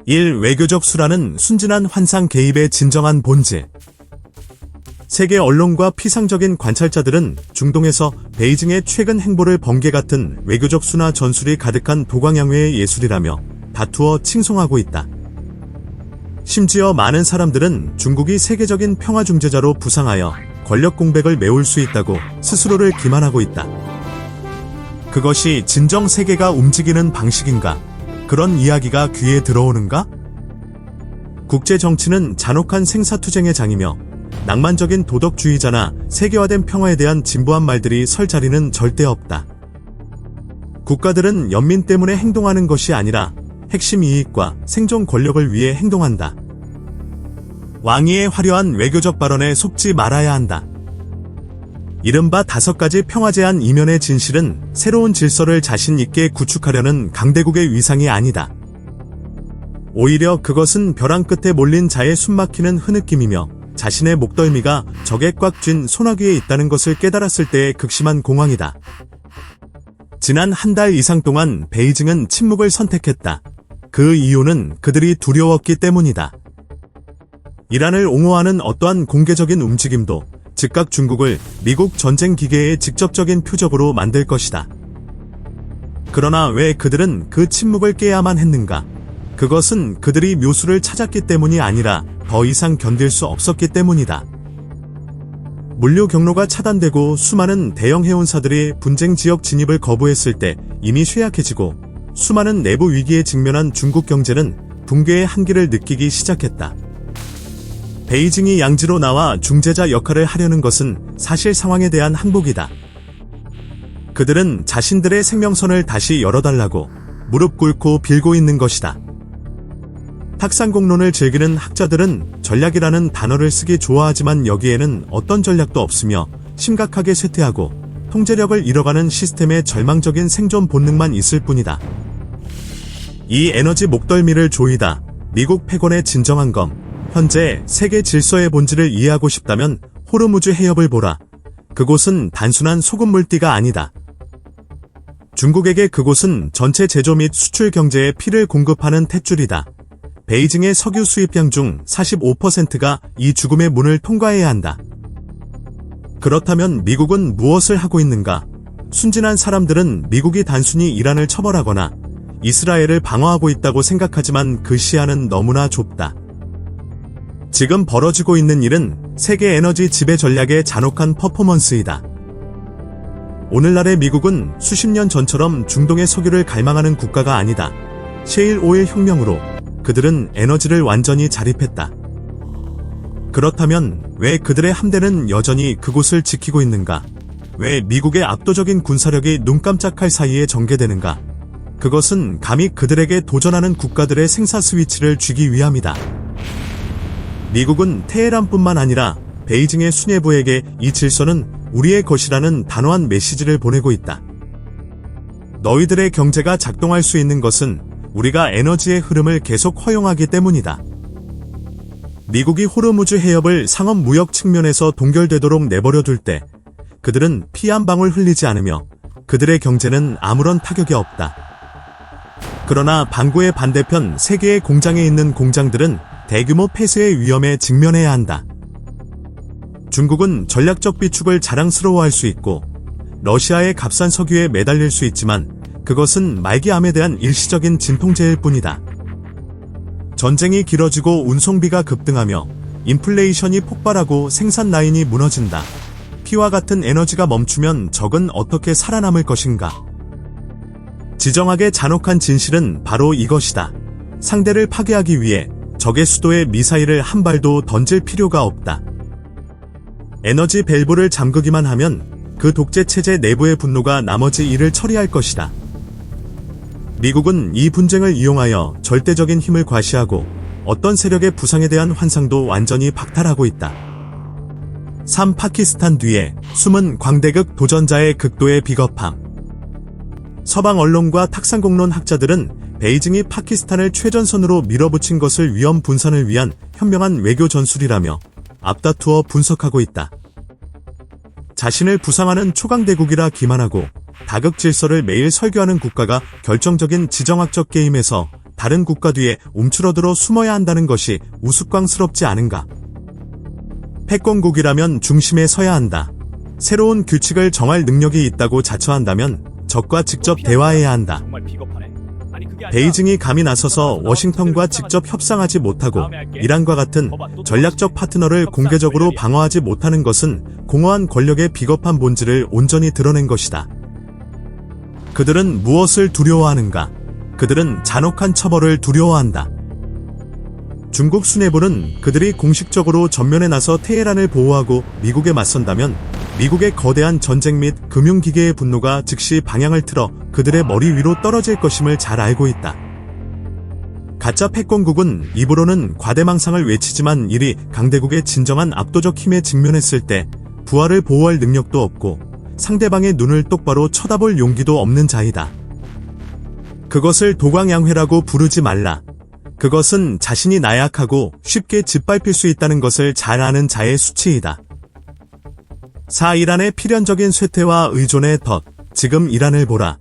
1. 외교적 수라는 순진한 환상 개입의 진정한 본질. 세계 언론과 피상적인 관찰자들은 중동에서 베이징의 최근 행보를 번개 같은 외교적 수나 전술이 가득한 도광양회의 예술이라며 다투어 칭송하고 있다. 심지어 많은 사람들은 중국이 세계적인 평화 중재자로 부상하여 권력 공백을 메울 수 있다고 스스로를 기만하고 있다. 그것이 진정 세계가 움직이는 방식인가? 그런 이야기가 귀에 들어오는가? 국제 정치는 잔혹한 생사투쟁의 장이며 낭만적인 도덕주의자나 세계화된 평화에 대한 진부한 말들이 설 자리는 절대 없다. 국가들은 연민 때문에 행동하는 것이 아니라 핵심 이익과 생존 권력을 위해 행동한다. 왕위의 화려한 외교적 발언에 속지 말아야 한다. 이른바 5가지 평화 제안 이면의 진실은 새로운 질서를 자신 있게 구축하려는 강대국의 위상이 아니다. 오히려 그것은 벼랑 끝에 몰린 자의 숨막히는 흐느낌이며 자신의 목덜미가 적에 꽉 쥔 소나귀에 있다는 것을 깨달았을 때의 극심한 공황이다. 지난 한 달 이상 동안 베이징은 침묵을 선택했다. 그 이유는 그들이 두려웠기 때문이다. 이란을 옹호하는 어떠한 공개적인 움직임도 즉각 중국을 미국 전쟁 기계의 직접적인 표적으로 만들 것이다. 그러나 왜 그들은 그 침묵을 깨야만 했는가? 그것은 그들이 묘수를 찾았기 때문이 아니라 더 이상 견딜 수 없었기 때문이다. 물류 경로가 차단되고 수많은 대형 해운사들이 분쟁 지역 진입을 거부했을 때 이미 쇠약해지고 수많은 내부 위기에 직면한 중국 경제는 붕괴의 한기를 느끼기 시작했다. 베이징이 양지로 나와 중재자 역할을 하려는 것은 사실 상황에 대한 항복이다. 그들은 자신들의 생명선을 다시 열어달라고 무릎 꿇고 빌고 있는 것이다. 탁상공론을 즐기는 학자들은 전략이라는 단어를 쓰기 좋아하지만 여기에는 어떤 전략도 없으며 심각하게 쇠퇴하고 통제력을 잃어가는 시스템의 절망적인 생존 본능만 있을 뿐이다. 이 에너지 목덜미를 조이다. 미국 패권의 진정한 검. 현재 세계 질서의 본질을 이해하고 싶다면 호르무즈 해협을 보라. 그곳은 단순한 소금 물띠가 아니다. 중국에게 그곳은 전체 제조 및 수출 경제에 피를 공급하는 탯줄이다. 베이징의 석유 수입량 중 45%가 이 죽음의 문을 통과해야 한다. 그렇다면 미국은 무엇을 하고 있는가? 순진한 사람들은 미국이 단순히 이란을 처벌하거나 이스라엘을 방어하고 있다고 생각하지만 그 시야는 너무나 좁다. 지금 벌어지고 있는 일은 세계 에너지 지배 전략의 잔혹한 퍼포먼스이다. 오늘날의 미국은 수십 년 전처럼 중동의 석유를 갈망하는 국가가 아니다. 셰일 오일 혁명으로 그들은 에너지를 완전히 자립했다. 그렇다면 왜 그들의 함대는 여전히 그곳을 지키고 있는가? 왜 미국의 압도적인 군사력이 눈 깜짝할 사이에 전개되는가? 그것은 감히 그들에게 도전하는 국가들의 생사 스위치를 쥐기 위함이다. 미국은 테헤란뿐만 아니라 베이징의 수뇌부에게 이 질서는 우리의 것이라는 단호한 메시지를 보내고 있다. 너희들의 경제가 작동할 수 있는 것은 우리가 에너지의 흐름을 계속 허용하기 때문이다. 미국이 호르무즈 해협을 상업 무역 측면에서 동결되도록 내버려둘 때 그들은 피 한 방울 흘리지 않으며 그들의 경제는 아무런 타격이 없다. 그러나 방구의 반대편 세계의 공장에 있는 공장들은 대규모 폐쇄의 위험에 직면해야 한다. 중국은 전략적 비축을 자랑스러워할 수 있고 러시아의 값싼 석유에 매달릴 수 있지만 그것은 말기암에 대한 일시적인 진통제일 뿐이다. 전쟁이 길어지고 운송비가 급등하며 인플레이션이 폭발하고 생산 라인이 무너진다. 피와 같은 에너지가 멈추면 적은 어떻게 살아남을 것인가? 지정하게 잔혹한 진실은 바로 이것이다. 상대를 파괴하기 위해 적의 수도에 미사일을 한 발도 던질 필요가 없다. 에너지 밸브를 잠그기만 하면 그 독재 체제 내부의 분노가 나머지 일을 처리할 것이다. 미국은 이 분쟁을 이용하여 절대적인 힘을 과시하고 어떤 세력의 부상에 대한 환상도 완전히 박탈하고 있다. 3. 파키스탄 뒤에 숨은 광대극 도전자의 극도의 비겁함. 서방 언론과 탁상공론 학자들은 베이징이 파키스탄을 최전선으로 밀어붙인 것을 위험 분산을 위한 현명한 외교 전술이라며 앞다투어 분석하고 있다. 자신을 부상하는 초강대국이라 기만하고 다극 질서를 매일 설교하는 국가가 결정적인 지정학적 게임에서 다른 국가 뒤에 움츠러들어 숨어야 한다는 것이 우스꽝스럽지 않은가? 패권국이라면 중심에 서야 한다. 새로운 규칙을 정할 능력이 있다고 자처한다면 적과 직접 대화해야 한다. 베이징이 감히 나서서 워싱턴과 직접 협상하지 못하고 이란과 같은 전략적 파트너를 공개적으로 방어하지 못하는 것은 공허한 권력의 비겁한 본질을 온전히 드러낸 것이다. 그들은 무엇을 두려워하는가? 그들은 잔혹한 처벌을 두려워한다. 중국 수뇌부는 그들이 공식적으로 전면에 나서 테헤란을 보호하고 미국에 맞선다면 미국의 거대한 전쟁 및 금융기계의 분노가 즉시 방향을 틀어 그들의 머리 위로 떨어질 것임을 잘 알고 있다. 가짜 패권국은 입으로는 과대망상을 외치지만 이리 강대국의 진정한 압도적 힘에 직면했을 때 부하를 보호할 능력도 없고 상대방의 눈을 똑바로 쳐다볼 용기도 없는 자이다. 그것을 도광양회라고 부르지 말라. 그것은 자신이 나약하고 쉽게 짓밟힐 수 있다는 것을 잘 아는 자의 수치이다. 이란의 필연적인 쇠퇴와 의존의 덫, 지금 이란을 보라.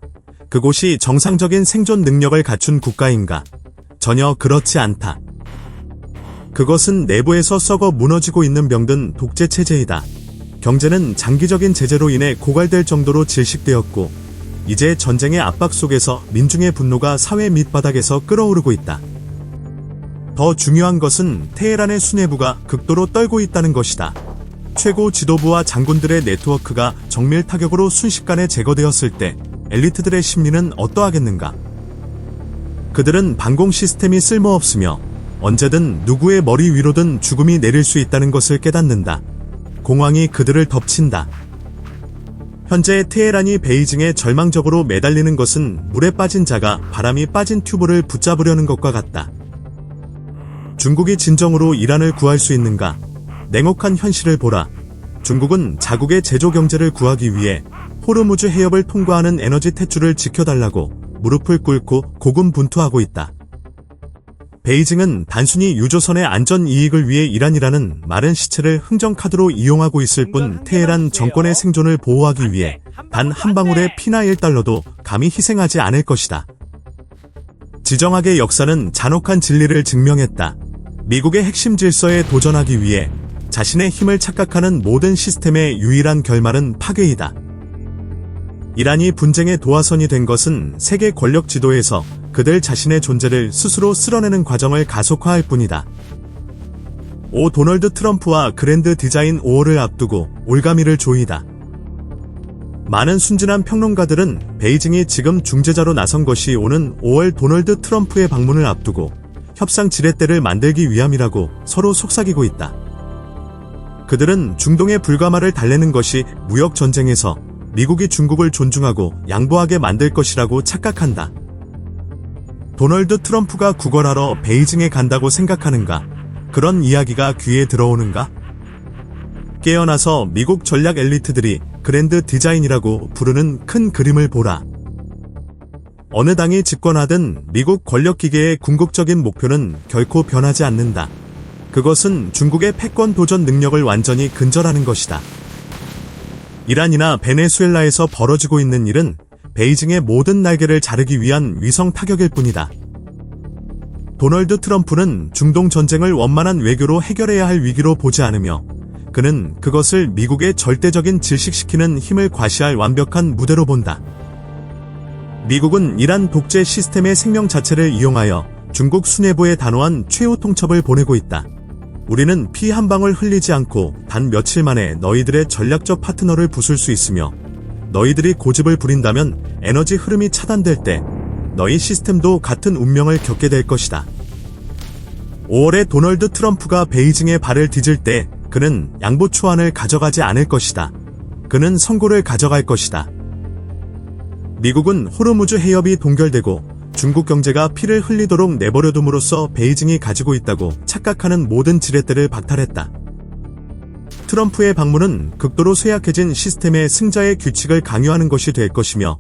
그곳이 정상적인 생존 능력을 갖춘 국가인가? 전혀 그렇지 않다. 그것은 내부에서 썩어 무너지고 있는 병든 독재 체제이다. 경제는 장기적인 제재로 인해 고갈될 정도로 질식되었고 이제 전쟁의 압박 속에서 민중의 분노가 사회 밑바닥에서 끓어오르고 있다. 더 중요한 것은 테헤란의 수뇌부가 극도로 떨고 있다는 것이다. 최고 지도부와 장군들의 네트워크가 정밀 타격으로 순식간에 제거되었을 때 엘리트들의 심리는 어떠하겠는가? 그들은 방공 시스템이 쓸모없으며 언제든 누구의 머리 위로든 죽음이 내릴 수 있다는 것을 깨닫는다. 공황이 그들을 덮친다. 현재 테헤란이 베이징에 절망적으로 매달리는 것은 물에 빠진 자가 바람이 빠진 튜브를 붙잡으려는 것과 같다. 중국이 진정으로 이란을 구할 수 있는가? 냉혹한 현실을 보라. 중국은 자국의 제조 경제를 구하기 위해 호르무즈 해협을 통과하는 에너지 탯줄을 지켜달라고 무릎을 꿇고 고군분투하고 있다. 베이징은 단순히 유조선의 안전 이익을 위해 이란이라는 마른 시체를 흥정카드로 이용하고 있을 뿐 테헤란 정권의 생존을 보호하기 위해 단 한 방울의 피나 1달러도 감히 희생하지 않을 것이다. 지정학의 역사는 잔혹한 진리를 증명했다. 미국의 핵심 질서에 도전하기 위해 자신의 힘을 착각하는 모든 시스템의 유일한 결말은 파괴이다. 이란이 분쟁의 도화선이 된 것은 세계 권력 지도에서 그들 자신의 존재를 스스로 쓸어내는 과정을 가속화할 뿐이다. 도널드 트럼프와 그랜드 디자인 5월을 앞두고 올가미를 조이다. 많은 순진한 평론가들은 베이징이 지금 중재자로 나선 것이 오는 5월 도널드 트럼프의 방문을 앞두고 협상 지렛대를 만들기 위함이라고 서로 속삭이고 있다. 그들은 중동의 불가마를 달래는 것이 무역 전쟁에서 미국이 중국을 존중하고 양보하게 만들 것이라고 착각한다. 도널드 트럼프가 구걸하러 베이징에 간다고 생각하는가? 그런 이야기가 귀에 들어오는가? 깨어나서 미국 전략 엘리트들이 그랜드 디자인이라고 부르는 큰 그림을 보라. 어느 당이 집권하든 미국 권력기계의 궁극적인 목표는 결코 변하지 않는다. 그것은 중국의 패권 도전 능력을 완전히 근절하는 것이다. 이란이나 베네수엘라에서 벌어지고 있는 일은 베이징의 모든 날개를 자르기 위한 위성 타격일 뿐이다. 도널드 트럼프는 중동 전쟁을 원만한 외교로 해결해야 할 위기로 보지 않으며 그는 그것을 미국의 절대적인 질식시키는 힘을 과시할 완벽한 무대로 본다. 미국은 이란 독재 시스템의 생명 자체를 이용하여 중국 수뇌부에 단호한 최후 통첩을 보내고 있다. 우리는 피 한 방울 흘리지 않고 단 며칠 만에 너희들의 전략적 파트너를 부술 수 있으며 너희들이 고집을 부린다면 에너지 흐름이 차단될 때 너희 시스템도 같은 운명을 겪게 될 것이다. 5월에 도널드 트럼프가 베이징에 발을 디딜 때 그는 양보초안을 가져가지 않을 것이다. 그는 선고를 가져갈 것이다. 미국은 호르무즈 해협이 동결되고 중국 경제가 피를 흘리도록 내버려둠으로써 베이징이 가지고 있다고 착각하는 모든 지렛대를 박탈했다. 트럼프의 방문은 극도로 쇠약해진 시스템의 승자의 규칙을 강요하는 것이 될 것이며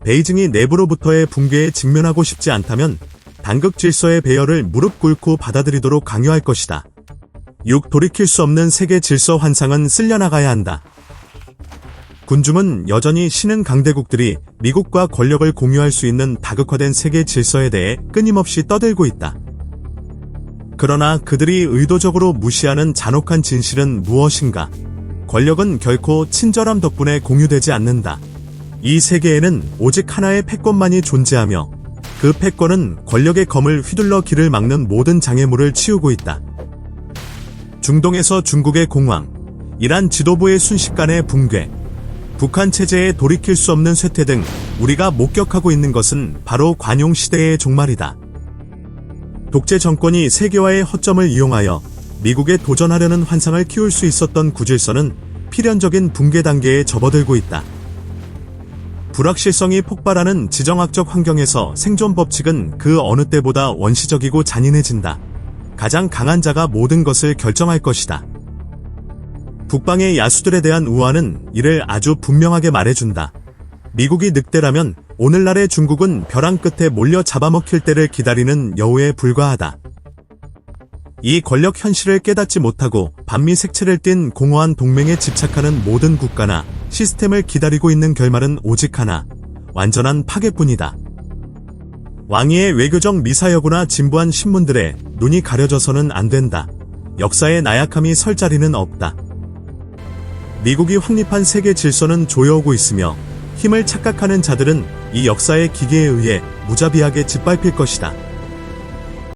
베이징이 내부로부터의 붕괴에 직면하고 싶지 않다면 단극 질서의 배열을 무릎 꿇고 받아들이도록 강요할 것이다. 돌이킬 수 없는 세계 질서 환상은 쓸려나가야 한다. 군중은 여전히 신흥 강대국들이 미국과 권력을 공유할 수 있는 다극화된 세계 질서에 대해 끊임없이 떠들고 있다. 그러나 그들이 의도적으로 무시하는 잔혹한 진실은 무엇인가? 권력은 결코 친절함 덕분에 공유되지 않는다. 이 세계에는 오직 하나의 패권만이 존재하며 그 패권은 권력의 검을 휘둘러 길을 막는 모든 장애물을 치우고 있다. 중동에서 중국의 공황, 이란 지도부의 순식간의 붕괴, 북한 체제에 돌이킬 수 없는 쇠퇴 등 우리가 목격하고 있는 것은 바로 관용 시대의 종말이다. 독재 정권이 세계화의 허점을 이용하여 미국에 도전하려는 환상을 키울 수 있었던 구질서는 필연적인 붕괴 단계에 접어들고 있다. 불확실성이 폭발하는 지정학적 환경에서 생존 법칙은 그 어느 때보다 원시적이고 잔인해진다. 가장 강한 자가 모든 것을 결정할 것이다. 북방의 야수들에 대한 우화는 이를 아주 분명하게 말해준다. 미국이 늑대라면 오늘날의 중국은 벼랑 끝에 몰려 잡아먹힐 때를 기다리는 여우에 불과하다. 이 권력 현실을 깨닫지 못하고 반미 색채를 띤 공허한 동맹에 집착하는 모든 국가나 시스템을 기다리고 있는 결말은 오직 하나, 완전한 파괴뿐이다. 왕위의 외교적 미사여구나 진부한 신문들의 눈이 가려져서는 안 된다. 역사의 나약함이 설 자리는 없다. 미국이 확립한 세계 질서는 조여오고 있으며 힘을 착각하는 자들은 이 역사의 기계에 의해 무자비하게 짓밟힐 것이다.